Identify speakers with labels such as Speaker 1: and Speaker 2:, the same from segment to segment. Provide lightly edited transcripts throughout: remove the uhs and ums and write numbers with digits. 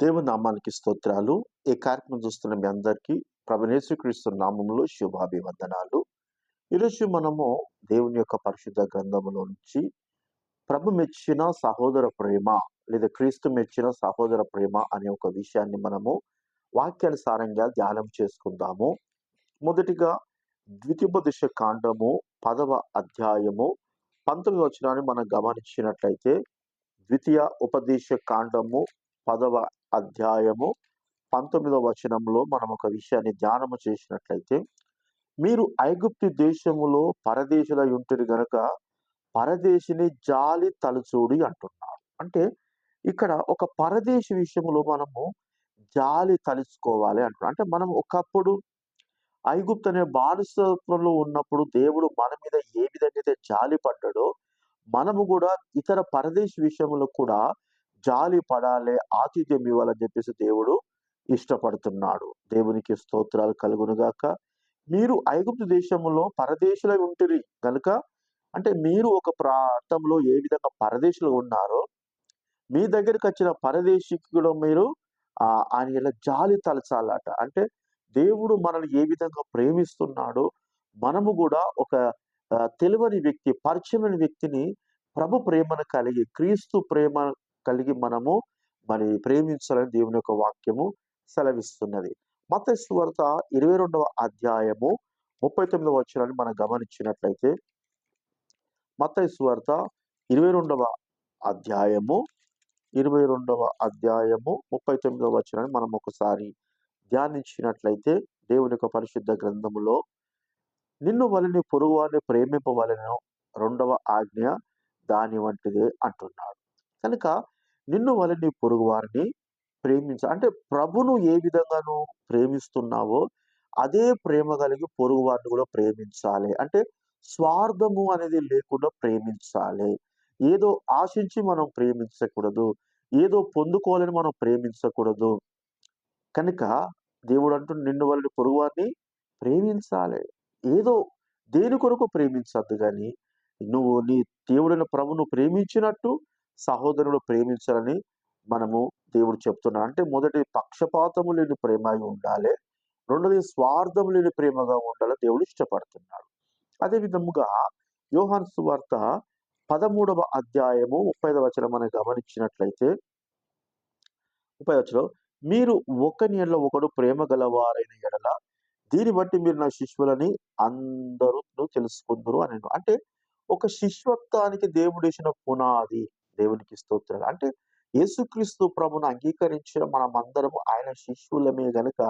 Speaker 1: దేవుని నామానికి స్తోత్రాలు. ఈ కార్యక్రమం చూస్తున్న మీ అందరికీ ప్రభువైన యేసుక్రీస్తు నామములో శుభాభివందనాలు. ఈరోజు మనము దేవుని యొక్క పరిశుద్ధ గ్రంథములో నుంచి ప్రభు మెచ్చిన సహోదర ప్రేమ లేదా క్రీస్తు మెచ్చిన సహోదర ప్రేమ అనే ఒక విషయాన్ని మనము వాక్యానుసారంగా ధ్యానం చేసుకుందాము. మొదటిగా ద్వితీయోపదేశ కాండము 10వ అధ్యాయము 19వ వచనాన్ని మనం గమనించినట్లయితే, ద్వితీయ ఉపదేశ కాండము 10వ అధ్యాయము 19వ వచనంలో మనం ఒక విషయాన్ని ధ్యానము చేసినట్లయితే, మీరు ఐగుప్తు దేశములో పరదేశులై ఉంటిరి గనుక పరదేశిని జాలి తలచూడి అంటున్నాడు. అంటే ఇక్కడ ఒక పరదేశి విషయంలో మనము జాలి తలుచుకోవాలి అంటున్నాడు. అంటే మనం ఒకప్పుడు ఐగుప్తు అనే బానిసత్వంలో ఉన్నప్పుడు దేవుడు మన మీద ఏ విధంగా అయితే జాలి పడ్డాడో, మనము కూడా ఇతర పరదేశి విషయంలో కూడా జాలి పడాలి, ఆతిథ్యం ఇవ్వాలని చెప్పేసి దేవుడు ఇష్టపడుతున్నాడు. దేవునికి స్తోత్రాలు కలుగునుగాక. మీరు ఐగుప్తు దేశంలో పరదేశులై ఉంటిరి గనుక, అంటే మీరు ఒక ప్రాంతంలో ఏ విధంగా పరదేశులు ఉన్నారో, మీ దగ్గరికి వచ్చిన పరదేశికి కూడా మీరు ఆయన ఇలా జాలి తలచాలట. అంటే దేవుడు మనల్ని ఏ విధంగా ప్రేమిస్తున్నాడో, మనము కూడా ఒక తెలియని వ్యక్తి, పరిచయమైన వ్యక్తిని ప్రభు ప్రేమను కలిగి, క్రీస్తు ప్రేమ కలిగి మనము మరి ప్రేమించాలని దేవుని యొక్క వాక్యము సెలవిస్తున్నది. మత్తయి సువార్త 22వ అధ్యాయము 39వ వచనాన్ని మనం గమనించినట్లయితే, మత్తయి సువార్త 22వ అధ్యాయము 39వ వచనాన్ని మనం ఒకసారి ధ్యానించినట్లయితే, దేవుని యొక్క పరిశుద్ధ గ్రంథములో, నిన్ను వలని పొరుగువారిని ప్రేమింపవలెను, 2వ ఆజ్ఞ దాని వంటిదే అంటున్నాడు. కనుక నిన్ను వలని పొరుగువారిని అంటే ప్రభును ఏ విధంగా నువ్వు ప్రేమిస్తున్నావో అదే ప్రేమ కలిగి పొరుగువారిని కూడా ప్రేమించాలి. అంటే స్వార్థము అనేది లేకుండా ప్రేమించాలి. ఏదో ఆశించి మనం ప్రేమించకూడదు, ఏదో పొందుకోవాలని మనం ప్రేమించకూడదు. కనుక దేవుడు అంటూ నిన్ను వలని పొరుగువారిని ప్రేమించాలి. ఏదో దేని కొరకు ప్రేమించద్దు, కానీ నువ్వు నీ దేవుడైన ప్రభును ప్రేమించినట్టు సహోదరుడు ప్రేమించాలని మనము దేవుడు చెప్తున్నాడు. అంటే మొదటి పక్షపాతము లేని ప్రేమ ఉండాలి, రెండోది స్వార్థం లేని ప్రేమగా ఉండాలని దేవుడు ఇష్టపడుతున్నాడు. అదే విధముగా యోహాను సువార్త 13వ అధ్యాయము 35వ వచనం మనం గమనించినట్లయితే, 30వ వచనం, మీరు ఒకని ఎడల ఒకడు ప్రేమ గలవారైన ఎడల దీన్ని బట్టి మీరు నా శిష్యులని అందరూ తెలుసుకుందరు అని. అంటే ఒక శిష్యత్వానికి దేవుడు వేసిన పునాది. దేవునికి స్తోత్రాలు. అంటే యేసుక్రీస్తు ప్రభును అంగీకరించిన మనమందరము ఆయన శిష్యులమే గనుక,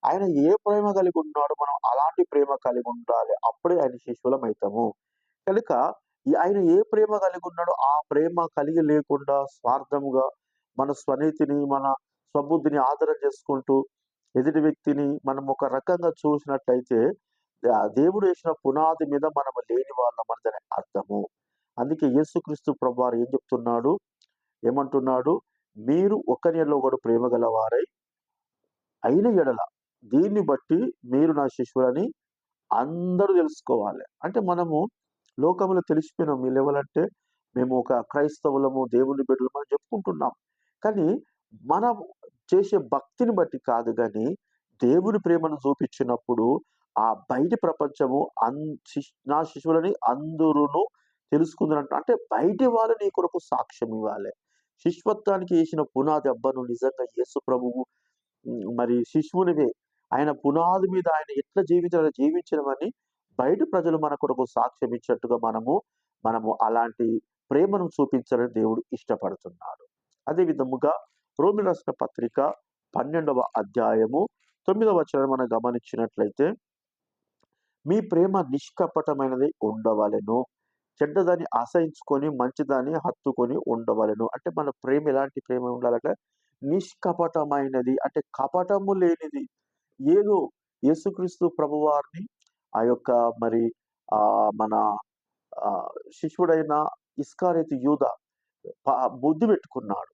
Speaker 1: ఆయన ఏ ప్రేమ కలిగి ఉన్నాడో మనం అలాంటి ప్రేమ కలిగి ఉండాలి, అప్పుడే ఆయన శిష్యులం అవుతాము. కనుక ఆయన ఏ ప్రేమ కలిగి ఉన్నాడో ఆ ప్రేమ కలిగి లేకుండా స్వార్థముగా మన స్వనీతిని, మన స్వబుద్ధిని ఆధారం చేసుకుంటూ ఎదుటి వ్యక్తిని మనం ఒక రకంగా చూసినట్లయితే దేవుడు వేసిన పునాది మీద మనం లేని వాళ్ళమని దాని అర్థము. అందుకే యేసుక్రీస్తు ప్రభువారు ఏం చెప్తున్నాడు, ఏమంటున్నాడు, మీరు ఒకరి ఎడల ఒకడు ప్రేమ గలవారై అయిన ఎడల దీన్ని బట్టి మీరు నా శిష్యులని అందరూ తెలుసుకోవాలి. అంటే మనము లోకంలో తెలిసిపోయినాం, మీ లెవెల్ అంటే మేము ఒక క్రైస్తవులము, దేవుని బిడ్డలు మనం చెప్పుకుంటున్నాం. కానీ మనం చేసే భక్తిని బట్టి కాదు, కానీ దేవుని ప్రేమను చూపించినప్పుడు ఆ బయటి ప్రపంచము నా శిశువులని అందరూ తెలుసుకుందరంట. అంటే బయటి వాళ్ళు నీ కొరకు సాక్ష్యం ఇవ్వాలి. శిష్యత్వానికి వేసిన పునాది, అబ్బను నిజంగా యేసు ప్రభువు మరి శిశువునివే, ఆయన పునాది మీద ఆయన ఎట్లా జీవించడమని బయట ప్రజలు మన కొరకు సాక్ష్యం ఇచ్చేట్టుగా మనము అలాంటి ప్రేమను చూపించాలని దేవుడు ఇష్టపడుతున్నాడు. అదే విధముగా రోమీయులకు రాసిన పత్రిక 12వ అధ్యాయము 9వ వచనాన్ని మనం గమనించినట్లయితే, మీ ప్రేమ నిష్కపటమైనది ఉండవలెను, చెడ్డదాన్ని అసహించుకొని మంచిదాన్ని హత్తుకొని ఉండవలెను. అంటే మన ప్రేమ ఎలాంటి ప్రేమ ఉండాలంటే నిష్కపటమైనది, అంటే కపటము లేనిది. ఏదో యేసుక్రీస్తు ప్రభువారిని ఆ యొక్క మరి మన శిష్యుడైన ఇస్కారియోతు యూద ముద్దు పెట్టుకున్నాడు.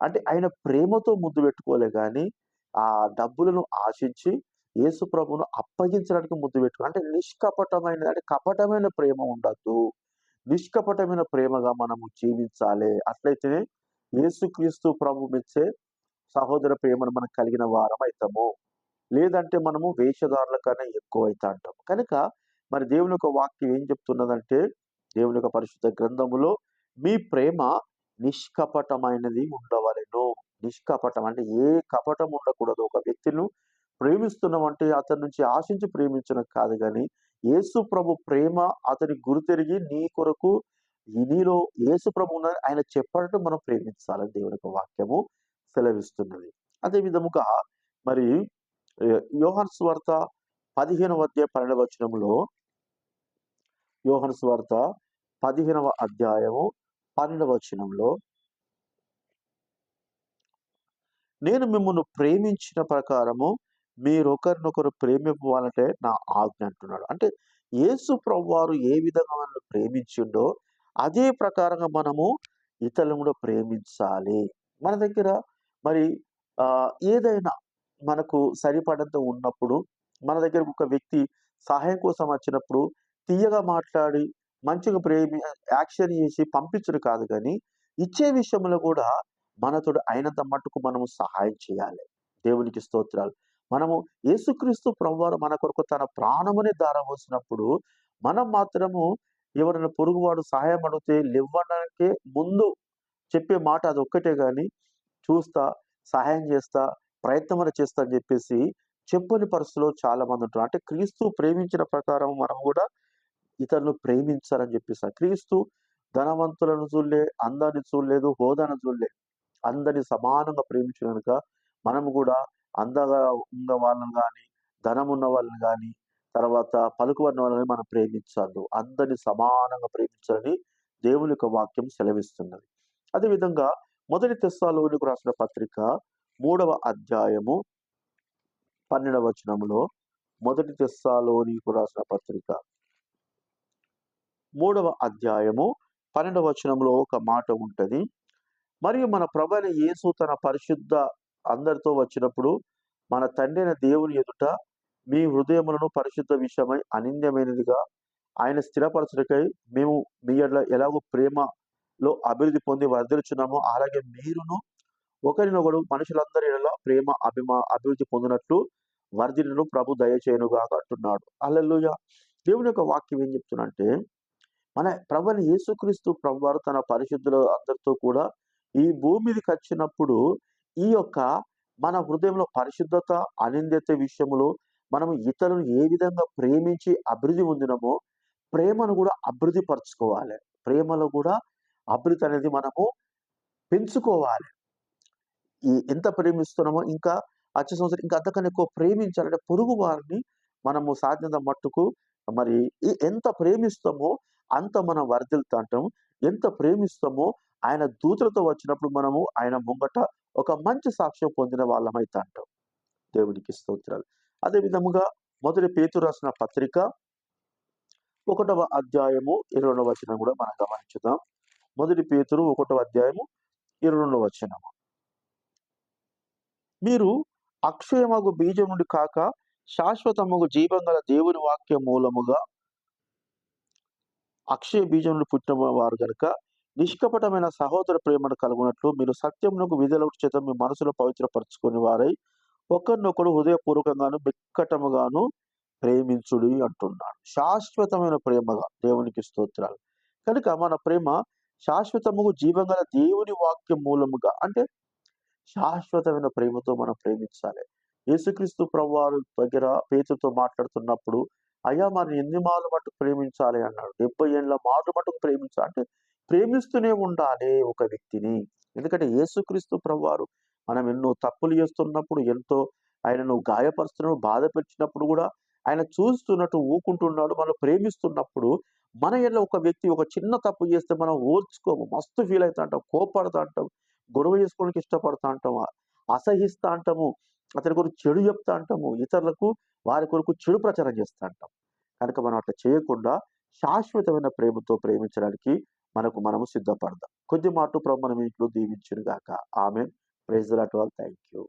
Speaker 1: అంటే ఆయన ప్రేమతో ముద్దు పెట్టుకోలే, కానీ ఆ డబ్బులను ఆశించి యేసు ప్రభువును అప్పగించడానికి ముద్దు పెట్టుకున్నాడు. అంటే నిష్కపటమైనది, అంటే కపటమైన ప్రేమ ఉండద్దు, నిష్కపటమైన ప్రేమగా మనము జీవించాలి. అట్లయితేనే యేసుక్రీస్తు ప్రభు మెచ్చే సహోదర ప్రేమను మనం కలిగిన వారం అవుతాము. లేదంటే మనము వేషధారుల కన్నా ఎక్కువైతా అంటాం. కనుక మరి దేవుని యొక్క వాక్యం ఏం చెప్తున్నదంటే, దేవుని యొక్క పరిశుద్ధ గ్రంథములో మీ ప్రేమ నిష్కపటమైనది ఉండవలెను. నిష్కపటం అంటే ఏ కపటం ఉండకూడదు. ఒక వ్యక్తిని ప్రేమిస్తున్నామంటే అతని నుంచి ఆశించి ప్రేమించడం కాదు గానీ, యేసు ప్రభు ప్రేమ అతని గురితెరిగి నీ కొరకు నీలో యేసు ప్రభు ఉన్నాడని ఆయన చెప్పినట్టు మనం ప్రేమించాలని దేవుని యొక్క వాక్యము సెలవిస్తున్నది. అదే విధముగా మరి యోహాను సువార్త 15వ అధ్యాయం 12వ వచనంలో, యోహాను సువార్త 15వ అధ్యాయము 12వ వచనంలో, నేను మిమ్మును ప్రేమించిన ప్రకారము మీరొకరినొకరు ప్రేమింపవాలంటే నా ఆజ్ఞ అంటున్నాడు. అంటే యేసు ప్రభువారు ఏ విధంగా మనల్ని ప్రేమించిండో అదే ప్రకారంగా మనము ఇతరులను కూడా ప్రేమించాలి. మన దగ్గర మరి ఏదైనా మనకు సరిపడంత ఉన్నప్పుడు, మన దగ్గరకు ఒక వ్యక్తి సహాయం కోసం వచ్చినప్పుడు తియ్యగా మాట్లాడి, మంచిగా యాక్షన్ చేసి పంపించుడు కాదు గానీ, ఇచ్చే విషయంలో కూడా మనతోటి అయినంత మట్టుకు మనము సహాయం చేయాలి. దేవునికి స్తోత్రాలు. మనము యేసుక్రీస్తు ప్రభువారు మన కొరకు తన ప్రాణమునే ధారపోసినప్పుడు, మనం మాత్రము ఎవరైనా పొరుగువాడు సహాయం అడిగితే లెవ్వడానికే ముందు చెప్పే మాట అదొక్కటే గాని, చూస్తా, సహాయం చేస్తా, ప్రయత్నం చేస్తా అని చెప్పేసి చెప్పని పరిస్థితిలో చాలా మంది ఉంటారు. అంటే క్రీస్తు ప్రేమించిన ప్రకారం మనం కూడా ఇతరులను ప్రేమించాలని చెప్పేసి. క్రీస్తు ధనవంతులను చూడలే, అందాన్ని చూడలేదు, హోదాను చూడలేదు. అందరిని సమానంగా ప్రేమించిన గనుక మనము కూడా అందంగా ఉన్న వాళ్ళని గాని, ధనం ఉన్న వాళ్ళని గాని, తర్వాత పలుకుబడిన వాళ్ళని మనం ప్రేమించొద్దు. అందరిని సమానంగా ప్రేమించాలని దేవుని యొక్క వాక్యం సెలవిస్తున్నది. అదే విధంగా మొదటి తెస్సలోనికు రాసిన పత్రిక 3వ అధ్యాయము 12వ వచనంలో, మొదటి తెస్సలోనికు రాసిన పత్రిక 3వ అధ్యాయము 12వ వచనంలో ఒక మాట ఉంటది. మరియు మన ప్రభువైన యేసు తన పరిశుద్ధ అందరితో వచ్చినప్పుడు మన తండ్రి అయిన దేవుని ఎదుట మీ హృదయములను పరిశుద్ధ విషయమై అనింద్యమైనదిగా ఆయన స్థిరపరచుటకై మేము మీ యెడల ఎలాగో ప్రేమలో అభివృద్ధి పొంది వర్ధిల్లుచున్నామో, అలాగే మీరును ఒకరినొకడు మనుషులందరి యెడల ప్రేమ అభివృద్ధి పొందినట్లు వర్ధిల్లును ప్రభు దయచేయునుగాక అంటున్నాడు. హల్లెలూయా. దేవుని యొక్క వాక్యం ఏం చెప్తుందంటే, మన ప్రభువైన యేసుక్రీస్తు ప్రభువారు తన పరిశుద్ధుల అందరితో కూడా ఈ భూమి మీదకి వచ్చినప్పుడు ఈ యొక్క మన హృదయంలో పరిశుద్ధత, అనింద్యత విషయంలో మనం ఇతరులను ఏ విధంగా ప్రేమించి అభివృద్ధి పొందినమో, ప్రేమను కూడా అభివృద్ధి పరుచుకోవాలి. ప్రేమలో కూడా అభివృద్ధి అనేది మనము పెంచుకోవాలి. ఎంత ప్రేమిస్తున్నామో ఇంకా వచ్చే సంవత్సరం ఇంకా అంతకన్నా ఎక్కువ ప్రేమించాలంటే పొరుగు వారిని మనము సాధ్యత మట్టుకు మరి ఎంత ప్రేమిస్తామో అంత మనం వర్ధిల్లుతా అంటాం. ఎంత ప్రేమిస్తామో ఆయన దూతలతో వచ్చినప్పుడు మనము ఆయన ముంగట ఒక మంచి సాక్ష్యం పొందిన వాళ్ళమైతా అంటాం. దేవునికి స్తోత్రాలు. అదే విధముగా మొదటి పేతురు రాసిన పత్రిక 1వ అధ్యాయము 22వ వచనం కూడా మనం గమనించుదాం. మొదటి పేతురు 1వ అధ్యాయము 22వ వచనము. మీరు అక్షయమగు బీజం నుండి కాక శాశ్వతమగు జీవం గల దేవుని వాక్య మూలముగా అక్షయ బీజం నుండి పుట్టిన వారు గనుక నిష్కపటమైన సహోదర ప్రేమను కలుగునట్లు మీరు సత్యమునకు విధులకు చేత మీ మనసులో పవిత్రపరచుకుని వారై ఒకరినొకడు హృదయపూర్వకంగాను బిక్కటముగాను ప్రేమించుడి అంటున్నాడు. శాశ్వతమైన ప్రేమగా. దేవునికి స్తోత్రాలు. కనుక మన ప్రేమ శాశ్వతముగు జీవం గల దేవుని వాక్య మూలముగా అంటే శాశ్వతమైన ప్రేమతో మనం ప్రేమించాలి. యేసుక్రీస్తు ప్రభువారు దగ్గర పేతురుతో మాట్లాడుతున్నప్పుడు, అయ్యా మరి ఎన్ని మార్లు మట్టుకు ప్రేమించాలి అన్నాడు. 70 ఏండ్ల మార్లు మట్టుకు ప్రేమించాలి. అంటే ప్రేమిస్తూనే ఉండాలి ఒక వ్యక్తిని. ఎందుకంటే యేసుక్రీస్తు ప్రభువారు మనం ఎన్నో తప్పులు చేస్తున్నప్పుడు, ఎంతో ఆయనను గాయపరుస్తున్నప్పుడు, బాధ పెట్టినప్పుడు కూడా ఆయన చూస్తున్నట్టు ఊకుంటున్నాడు. మనం ప్రేమిస్తున్నప్పుడు మన ఎడల ఒక వ్యక్తి ఒక చిన్న తప్పు చేస్తే మనం ఓర్చుకోము. మస్తు ఫీల్ అవుతా అంటాం, కోప్పడతా అంటాం, గొడవ చేసుకోవడానికి ఇష్టపడతా అంటాము, అసహిస్తా అంటాము, అతని కొరకు చెడు చెప్తా అంటాము, ఇతరులకు వారి కొరకు చెడు ప్రచారం చేస్తా అంటాం. కనుక మనం అట్లా చేయకుండా శాశ్వతమైన ప్రేమతో ప్రేమించడానికి మనము సిద్ధపడదాం. కొద్ది మాట ప్రభు మనం ఇంట్లో దీవించును గాక. ఆమేన్. Praise the lord. Thank you.